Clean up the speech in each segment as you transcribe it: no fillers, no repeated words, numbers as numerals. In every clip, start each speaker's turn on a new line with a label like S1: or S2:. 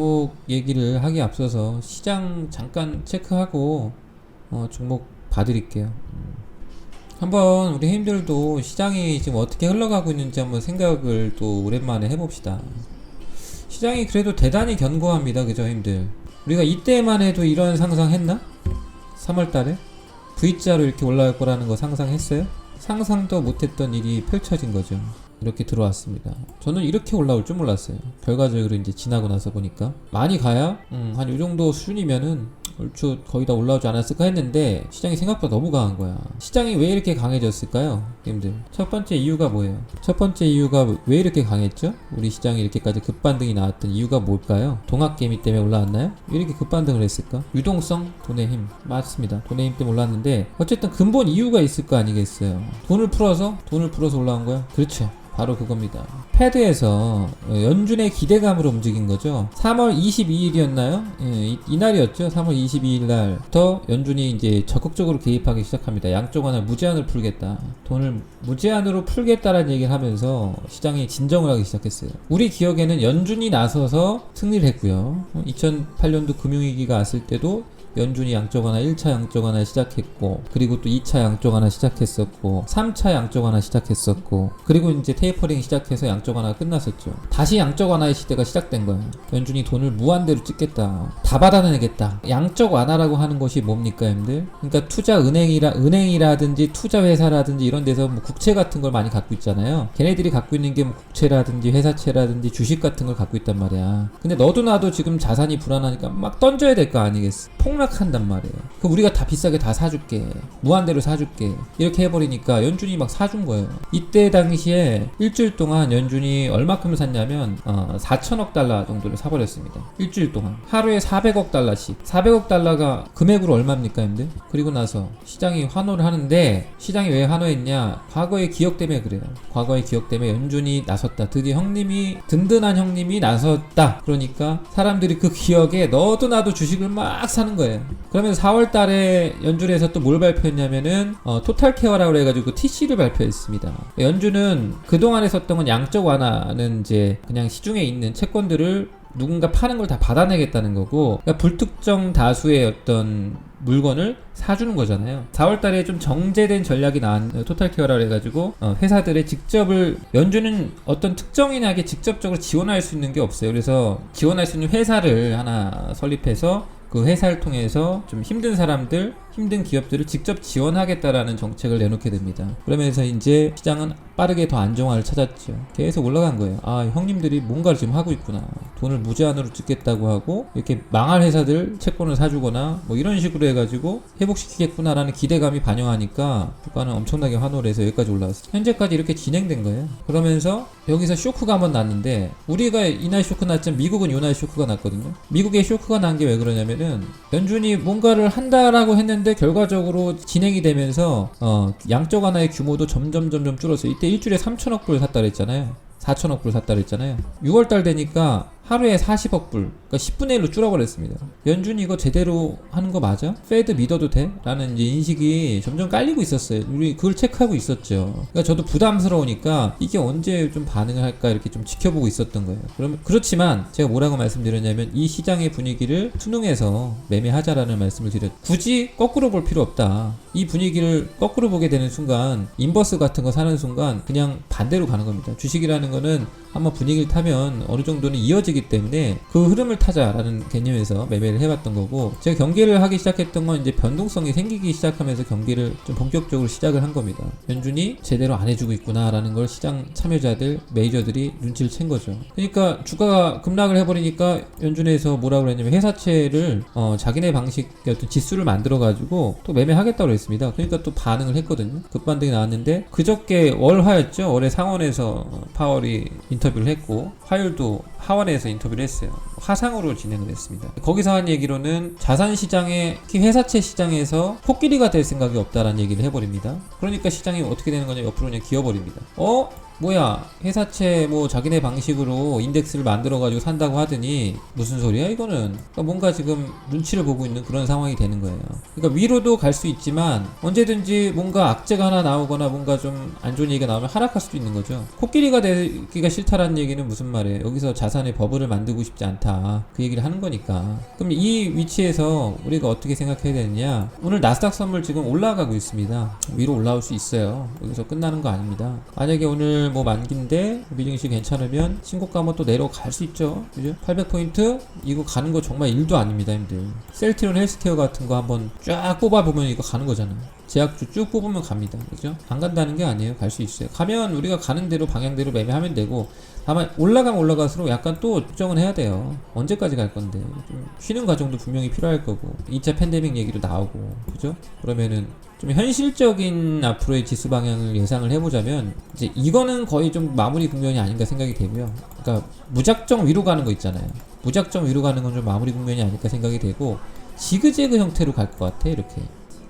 S1: 종목 얘기를 하기 앞서서 시장 잠깐 체크하고 종목 봐드릴게요. 한번 우리 힘들도 시장이 지금 어떻게 흘러가고 있는지 한번 생각을 또 오랜만에 해봅시다. 시장이 그래도 대단히 견고합니다. 그죠 힘들? 우리가 이때만 해도 이런 상상했나? 3월달에 V자로 이렇게 올라갈 거라는 거 상상했어요? 상상도 못했던 일이 펼쳐진 거죠. 이렇게 들어왔습니다. 저는 이렇게 올라올 줄 몰랐어요. 결과적으로 이제 지나고 나서 보니까 많이 가야 한 요정도 수준이면은 얼추 거의 다 올라오지 않았을까 했는데 시장이 생각보다 너무 강한 거야. 시장이 왜 이렇게 강해졌을까요? 님들 첫 번째 이유가 뭐예요? 첫 번째 이유가 왜 이렇게 강했죠? 우리 시장이 이렇게까지 급반등이 나왔던 이유가 뭘까요? 동학개미 때문에 올라왔나요? 왜 이렇게 급반등을 했을까? 유동성? 돈의 힘. 맞습니다. 돈의 힘 때문에 올랐는데 어쨌든 근본 이유가 있을 거 아니겠어요? 돈을 풀어서 올라온 거야? 그렇죠. 바로 그겁니다. 패드에서 연준의 기대감으로 움직인 거죠. 3월 22일이었나요? 예, 이날이었죠. 3월 22일 날부터 연준이 이제 적극적으로 개입하기 시작합니다. 양쪽 하나 무제한으로 풀겠다. 돈을 무제한으로 풀겠다라는 얘기를 하면서 시장이 진정을 하기 시작했어요. 우리 기억에는 연준이 나서서 승리를 했고요. 2008년도 금융위기가 왔을 때도 연준이 양적 완화 1차 양적 완화 시작했고, 그리고 또 2차 양적 완화 시작했었고, 3차 양적 완화 시작했었고, 그리고 이제 테이퍼링 시작해서 양적 완화가 끝났었죠. 다시 양적 완화의 시대가 시작된 거예요. 연준이 돈을 무한대로 찍겠다. 다 받아내겠다. 양적 완화라고 하는 것이 뭡니까, 여러분들? 그러니까 투자 은행이라든지 투자 회사라든지 이런 데서 뭐 국채 같은 걸 많이 갖고 있잖아요. 걔네들이 갖고 있는 게 뭐 국채라든지 회사채라든지 주식 같은 걸 갖고 있단 말이야. 근데 너도 나도 지금 자산이 불안하니까 막 던져야 될 거 아니겠어? 폭락한단 말이에요. 그럼 우리가 다 비싸게 다 사줄게. 무한대로 사줄게. 이렇게 해버리니까 연준이 막 사준 거예요. 이때 당시에 일주일 동안 연준이 얼마큼 샀냐면 4천억 달러 정도를 사버렸습니다. 일주일 동안. 하루에 400억 달러씩. 400억 달러가 금액으로 얼마입니까, 근데? 그리고 나서 시장이 환호를 하는데 시장이 왜 환호했냐? 과거의 기억 때문에 그래요. 과거의 기억 때문에 연준이 나섰다. 드디어 든든한 형님이 나섰다. 그러니까 사람들이 그 기억에 너도 나도 주식을 막 사는 거예요. 그러면 4월 달에 연준에서 또 뭘 발표했냐면은 토탈 케어라고 해가지고 TC를 발표했습니다. 연준은 그동안 했었던 건 양적 완화는 이제 그냥 시중에 있는 채권들을 누군가 파는 걸 다 받아내겠다는 거고, 그러니까 불특정 다수의 어떤 물건을 사주는 거잖아요. 4월 달에 좀 정제된 전략이 나온 토탈 케어라고 해가지고 회사들의 연준은 어떤 특정인에게 직접적으로 지원할 수 있는 게 없어요. 그래서 지원할 수 있는 회사를 하나 설립해서 그 회사를 통해서 좀 힘든 사람들, 힘든 기업들을 직접 지원하겠다라는 정책을 내놓게 됩니다. 그러면서 이제 시장은 빠르게 더 안정화를 찾았죠. 계속 올라간 거예요. 아, 형님들이 뭔가를 지금 하고 있구나. 돈을 무제한으로 찍겠다고 하고 이렇게 망할 회사들 채권을 사주거나 뭐 이런 식으로 해가지고 회복시키겠구나라는 기대감이 반영하니까 주가는 엄청나게 환호를 해서 여기까지 올라왔어요. 현재까지 이렇게 진행된 거예요. 그러면서 여기서 쇼크가 한번 났는데, 우리가 이날 쇼크 났지만 미국은 이날 쇼크가 났거든요. 미국의 쇼크가 난 게 왜 그러냐면은 연준이 뭔가를 한다라고 했는데 결과적으로 진행이 되면서 양적 완화의 규모도 점점 줄었어요. 이때 일주일에 3천억 불 샀다 그랬잖아요. 4천억 불 샀다 그랬잖아요. 6월달 되니까 하루에 40억 불, 그러니까 10분의 1로 줄어버렸습니다. 연준이 이거 제대로 하는 거 맞아? 페드 믿어도 돼? 라는 이제 인식이 점점 깔리고 있었어요. 우리 그걸 체크하고 있었죠. 그러니까 저도 부담스러우니까 이게 언제 좀 반응을 할까 이렇게 좀 지켜보고 있었던 거예요. 그렇지만 제가 뭐라고 말씀드렸냐면 이 시장의 분위기를 투능해서 매매하자라는 말씀을 드렸죠. 굳이 거꾸로 볼 필요 없다. 이 분위기를 거꾸로 보게 되는 순간, 인버스 같은 거 사는 순간 그냥 반대로 가는 겁니다. 주식이라는 거는 한번 분위기를 타면 어느 정도는 이어지기 때문에 그 흐름을 타자라는 개념에서 매매를 해봤던 거고, 제가 경계를 하기 시작했던 건 이제 변동성이 생기기 시작하면서 경계를 좀 본격적으로 시작을 한 겁니다. 연준이 제대로 안 해주고 있구나라는 걸 시장 참여자들, 메이저들이 눈치를 챈 거죠. 그러니까 주가가 급락을 해버리니까 연준에서 뭐라고 그랬냐면 회사채를 자기네 방식의 어떤 지수를 만들어가지고 또 매매하겠다고 했습니다. 그러니까 또 반응을 했거든요. 급반등이 나왔는데 그저께 월화였죠. 월에 상원에서 파월이 인터뷰를 했고, 화요일도 하원에서 인터뷰를 했어요. 화상으로 진행을 했습니다. 거기서 한 얘기로는 자산시장에, 특히 회사채 시장에서 코끼리가 될 생각이 없다라는 얘기를 해버립니다. 그러니까 시장이 어떻게 되는 거냐, 옆으로 그냥 기어버립니다. 뭐야 회사채 뭐 자기네 방식으로 인덱스를 만들어 가지고 산다고 하더니 무슨 소리야 이거는. 그러니까 뭔가 지금 눈치를 보고 있는 그런 상황이 되는 거예요. 그러니까 위로도 갈 수 있지만 언제든지 뭔가 악재가 하나 나오거나 뭔가 좀 안 좋은 얘기가 나오면 하락할 수도 있는 거죠. 코끼리가 되기가 싫다라는 얘기는 무슨 말이에요? 여기서 자산의 버블을 만들고 싶지 않다 그 얘기를 하는 거니까. 그럼 이 위치에서 우리가 어떻게 생각해야 되느냐. 오늘 나스닥 선물 지금 올라가고 있습니다. 위로 올라올 수 있어요. 여기서 끝나는 거 아닙니다. 만약에 오늘 뭐 만기인데 미증시 괜찮으면 신고가 한번 또 내려갈 수 있죠. 그죠? 800포인트 이거 가는 거 정말 일도 아닙니다 힘들. 셀트리온 헬스케어 같은 거 한번 쫙 뽑아보면 이거 가는 거잖아요. 제약주 쭉 뽑으면 갑니다. 그죠? 안 간다는 게 아니에요. 갈 수 있어요. 가면 우리가 가는 대로 방향대로 매매하면 되고, 다만 올라가면 올라갈수록 약간 또 조정은 해야 돼요. 언제까지 갈 건데. 좀 쉬는 과정도 분명히 필요할 거고, 2차 팬데믹 얘기도 나오고, 그죠? 그러면은 좀 현실적인 앞으로의 지수 방향을 예상을 해보자면 이제 이거는 거의 좀 마무리 국면이 아닌가 생각이 되고요. 그러니까 무작정 위로 가는 거 있잖아요. 무작정 위로 가는 건 좀 마무리 국면이 아닐까 생각이 되고, 지그재그 형태로 갈 것 같아 이렇게.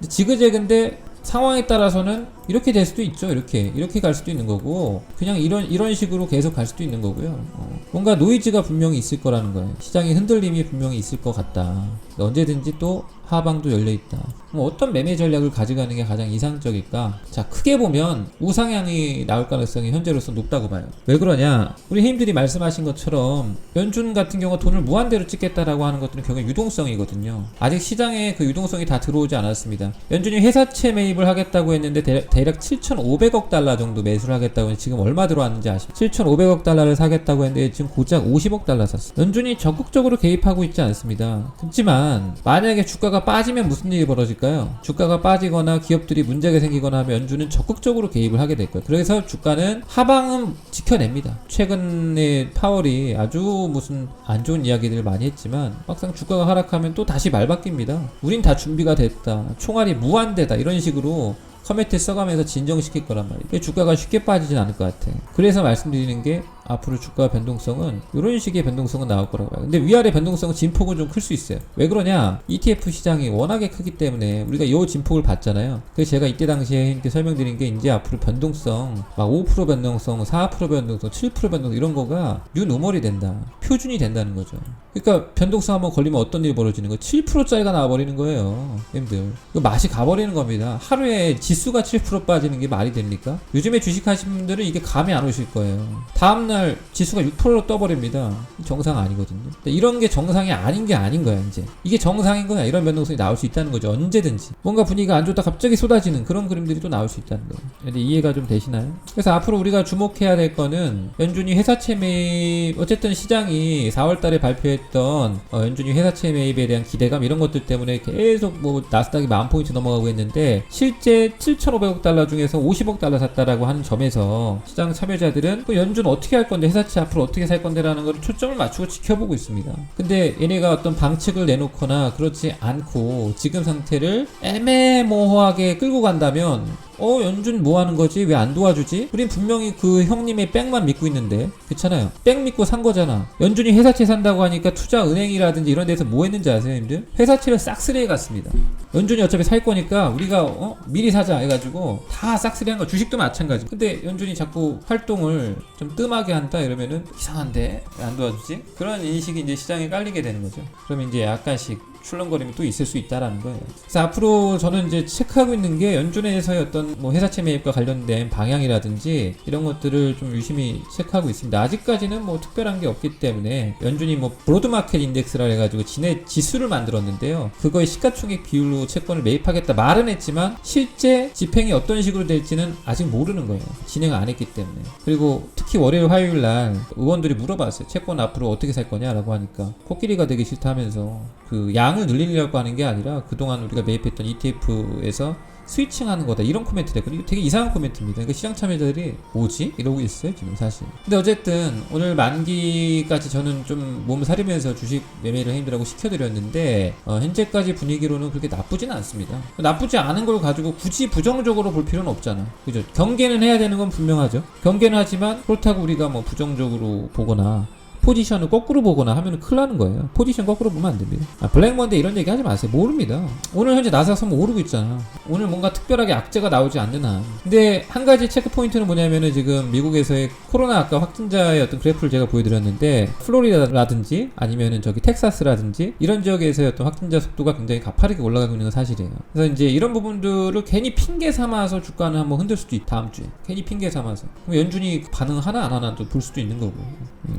S1: 지그재그인데 상황에 따라서는 이렇게 될 수도 있죠. 이렇게 갈 수도 있는 거고, 그냥 이런 식으로 계속 갈 수도 있는 거고요. 뭔가 노이즈가 분명히 있을 거라는 거예요. 시장의 흔들림이 분명히 있을 것 같다. 언제든지 또 하방도 열려있다. 어떤 매매 전략을 가져가는 게 가장 이상적일까? 자, 크게 보면 우상향이 나올 가능성이 현재로서 높다고 봐요. 왜 그러냐? 우리 회원님들이 말씀하신 것처럼 연준 같은 경우 돈을 무한대로 찍겠다라고 하는 것들은 결국 유동성이거든요. 아직 시장에 그 유동성이 다 들어오지 않았습니다. 연준이 회사채 매입을 하겠다고 했는데 대략 7,500억 달러 정도 매수를 하겠다고 했는데 지금 얼마 들어왔는지 아시죠? 7,500억 달러를 사겠다고 했는데 지금 고작 50억 달러 샀어요. 연준이 적극적으로 개입하고 있지 않습니다. 그렇지만 만약에 주가가 빠지면 무슨 일이 벌어질까요? 주가가 빠지거나 기업들이 문제가 생기거나 하면 연준은 적극적으로 개입을 하게 될 거예요. 그래서 주가는 하방은 지켜냅니다. 최근에 파월이 아주 무슨 안 좋은 이야기들을 많이 했지만 막상 주가가 하락하면 또 다시 말 바뀝니다. 우린 다 준비가 됐다. 총알이 무한대다. 이런 식으로 커뮤니티 써가면서 진정시킬 거란 말이에요. 주가가 쉽게 빠지진 않을 것 같아. 그래서 말씀드리는 게 앞으로 주가 변동성은 이런 식의 변동성은 나올 거라고 봐요. 근데 위아래 변동성은 진폭은 좀 클 수 있어요. 왜 그러냐? ETF 시장이 워낙에 크기 때문에 우리가 이 진폭을 봤잖아요. 그래서 제가 이때 당시에 이렇게 설명드린 게 이제 앞으로 변동성 막 5% 변동성, 4% 변동성, 7% 변동성 이런 거가 뉴노멀이 된다. 표준이 된다는 거죠. 그러니까 변동성 한번 걸리면 어떤 일이 벌어지는 거예요? 7%짜리가 나와버리는 거예요. 님들. 이거 맛이 가버리는 겁니다. 하루에 지수가 7% 빠지는 게 말이 됩니까? 요즘에 주식하시는 분들은 이게 감이 안 오실 거예요. 다음날 지수가 6%로 떠버립니다. 정상 아니거든요. 이런 게 정상이 아닌 게 아닌 거야 이제. 이게 정상인 거야. 이런 변동성이 나올 수 있다는 거죠. 언제든지. 뭔가 분위기가 안 좋다 갑자기 쏟아지는 그런 그림들이 또 나올 수 있다는 거예요. 근데 이해가 좀 되시나요? 그래서 앞으로 우리가 주목해야 될 거는 연준이 회사채 매입, 어쨌든 시장이 4월달에 발표했던 연준이 회사채 매입에 대한 기대감 이런 것들 때문에 계속 뭐 나스닥이 10,000포인트 넘어가고 했는데 실제 7,500억 달러 중에서 50억 달러 샀다라고 하는 점에서 시장 참여자들은 연준 어떻게 할 건데, 회사채 앞으로 어떻게 살 건데라는 걸 초점을 맞추고 지켜보고 있습니다. 근데 얘네가 어떤 방측을 내놓거나 그렇지 않고 지금 상태를 애매모호하게 끌고 간다면 연준 뭐 하는 거지? 왜 안 도와주지? 우린 분명히 그 형님의 백만 믿고 있는데. 그렇잖아요. 백 믿고 산 거잖아. 연준이 회사채 산다고 하니까 투자은행이라든지 이런 데서 뭐 했는지 아세요, 님들? 회사채를 싹쓸이해 갔습니다. 연준이 어차피 살 거니까 우리가 미리 사자 해가지고 다 싹쓸이 한 거. 주식도 마찬가지. 근데 연준이 자꾸 활동을 좀 뜸하게 한다 이러면은 이상한데 왜 안 도와주지? 그런 인식이 이제 시장에 깔리게 되는 거죠. 그러면 이제 약간씩 출렁거림이 또 있을 수 있다라는 거예요. 그래서 앞으로 저는 이제 체크하고 있는 게 연준에서의 어떤 뭐 회사채 매입과 관련된 방향이라든지 이런 것들을 좀 유심히 체크하고 있습니다. 아직까지는 뭐 특별한 게 없기 때문에 연준이 뭐 브로드마켓 인덱스라 해가지고 지네 지수를 만들었는데요. 그거의 시가총액 비율로 채권을 매입하겠다 말은 했지만 실제 집행이 어떤 식으로 될지는 아직 모르는 거예요. 진행을 안 했기 때문에. 그리고 특히 월요일 화요일 날 의원들이 물어봤어요. 채권 앞으로 어떻게 살 거냐라고 하니까 코끼리가 되기 싫다 하면서 그 양을 늘리려고 하는 게 아니라 그동안 우리가 매입했던 ETF에서 스위칭하는 거다 이런 코멘트를 했거든요. 되게 이상한 코멘트입니다. 그러니까 시장 참여자들이 뭐지? 이러고 있어요 지금 사실. 근데 어쨌든 오늘 만기까지 저는 좀 몸 사리면서 주식 매매를 형님들하고 시켜드렸는데 현재까지 분위기로는 그렇게 나쁘진 않습니다. 나쁘지 않은 걸 가지고 굳이 부정적으로 볼 필요는 없잖아. 그죠? 경계는 해야 되는 건 분명하죠. 경계는 하지만 그렇다고 우리가 뭐 부정적으로 보거나 포지션을 거꾸로 보거나 하면 큰일 나는 거예요. 포지션 거꾸로 보면 안 됩니다. 블랙먼데 이런 얘기 하지 마세요. 모릅니다. 오늘 현재 나스닥 오르고 있잖아. 오늘 뭔가 특별하게 악재가 나오지 않는 한. 근데 한 가지 체크 포인트는 뭐냐면은 지금 미국에서의 코로나 아까 확진자의 어떤 그래프를 제가 보여드렸는데 플로리다라든지 아니면은 저기 텍사스라든지 이런 지역에서의 어떤 확진자 속도가 굉장히 가파르게 올라가고 있는 건 사실이에요. 그래서 이제 이런 부분들을 괜히 핑계 삼아서 주가는 한번 흔들 수도 있다. 다음 주에 괜히 핑계 삼아서 그럼 연준이 반응하나 안 하나 또 볼 수도 있는 거고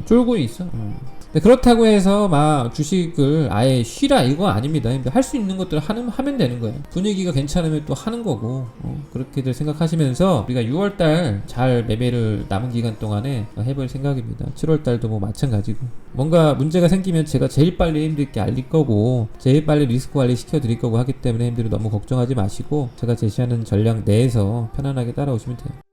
S1: 쫄고 있어. 근데 그렇다고 해서 막 주식을 아예 쉬라 이거 아닙니다. 할 수 있는 것들을 하면 되는 거예요. 분위기가 괜찮으면 또 하는 거고 그렇게들 생각하시면서 우리가 6월달 잘 매매를 남은 기간 동안에 해볼 생각입니다. 7월달도 뭐 마찬가지고 뭔가 문제가 생기면 제가 제일 빨리 힘들게 알릴 거고 제일 빨리 리스크 관리 시켜드릴 거고 하기 때문에 힘들이 너무 걱정하지 마시고 제가 제시하는 전략 내에서 편안하게 따라오시면 돼요.